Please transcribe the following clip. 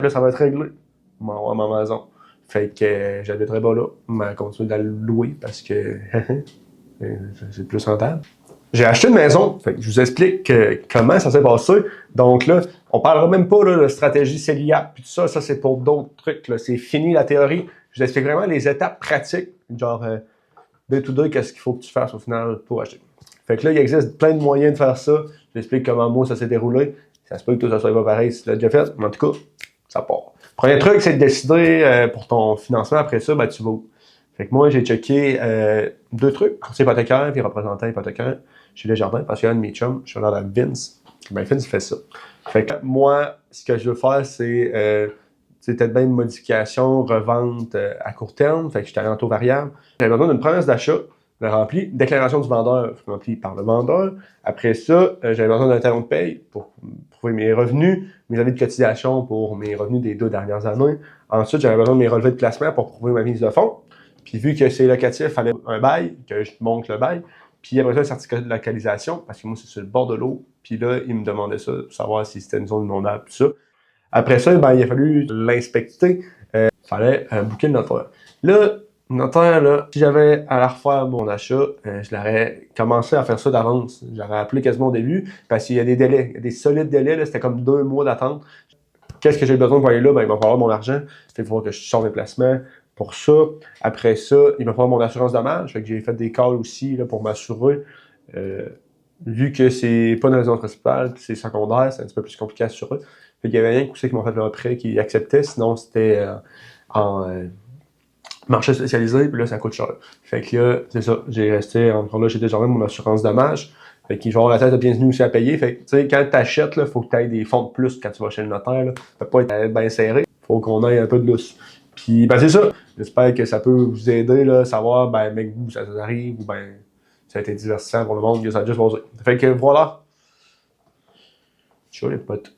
Là, ça va être réglé. Je m'en vais à ma maison. Fait que j'habiterai pas là, mais continuer de la louer parce que c'est plus rentable. J'ai acheté une maison, fait que je vous explique comment ça s'est passé. Donc là, on parlera même pas là, de stratégie CELIAP, puis tout ça, ça c'est pour d'autres trucs. C'est fini la théorie. Je vous explique vraiment les étapes pratiques, genre day to day, qu'est-ce qu'il faut que tu fasses au final pour acheter. Fait que là, il existe plein de moyens de faire ça. Je vous explique comment moi ça s'est déroulé. Ça se peut que toi ça soit pas pareil si tu l'as déjà fait, mais en tout cas, ça part. Premier truc, c'est de décider pour ton financement. Après ça, ben, tu vas où? Fait que moi, j'ai checké deux trucs, conseiller hypothécaire puis représentant hypothécaire chez Desjardins, parce qu'il y a un de mes chums, je suis là à Vince. Ben, Vince fait ça. Fait que moi, ce que je veux faire, c'est peut-être bien une modification, revente à court terme. Fait que j'étais allé en taux variable. J'avais besoin d'une promesse d'achat, je l'ai rempli. Déclaration du vendeur, remplie par le vendeur. Après ça, j'avais besoin d'un talon de paye pour prouver mes revenus, mes avis de cotisation pour mes revenus des 2 dernières années. Ensuite, j'avais besoin de mes relevés de placement pour prouver ma mise de fonds. Puis vu que c'est locatif, il fallait un bail, que je monte le bail. Puis après ça, un certificat de localisation, parce que moi, c'est sur le bord de l'eau. Puis là, il me demandait ça, pour savoir si c'était une zone inondable, tout ça. Après ça, ben, il a fallu l'inspecter. Il fallait booker le notaire. Là, le notaire, là, si j'avais à la refaire mon achat, je l'aurais commencé à faire ça d'avance. J'aurais appelé quasiment au début, parce qu'il y a des délais, il y a des solides délais, là, c'était comme 2 mois d'attente. Qu'est-ce que j'ai besoin pour aller là? Ben, il va falloir mon argent. Il va falloir que je sorte mes placements pour ça. Après ça, il va falloir mon assurance dommage. Fait que j'ai fait des calls aussi là, pour m'assurer. Vu que c'est pas une résidence principale, c'est secondaire, c'est un petit peu plus compliqué à assurer. Fait qu'il y avait rien qui m'ont fait le prêt qui acceptait, sinon c'était en marché spécialisé, puis là, ça coûte cher. Fait que là, c'est ça, j'ai resté, encore là, j'ai déjà mon assurance dommage. Fait qu'il va avoir la tête de bienvenue aussi à payer. Fait que, tu sais, quand t'achètes, là, faut que t'aies des fonds de plus quand tu vas chez le notaire, là. Ça peut pas être bien serré. Faut qu'on ait un peu de lousse. Puis, ben, c'est ça. J'espère que ça peut vous aider, là, savoir, ben, avec vous, ça arrive, ou ben, ça a été divertissant pour le monde, que ça a juste posé. Fait que, voilà. Ciao, les potes.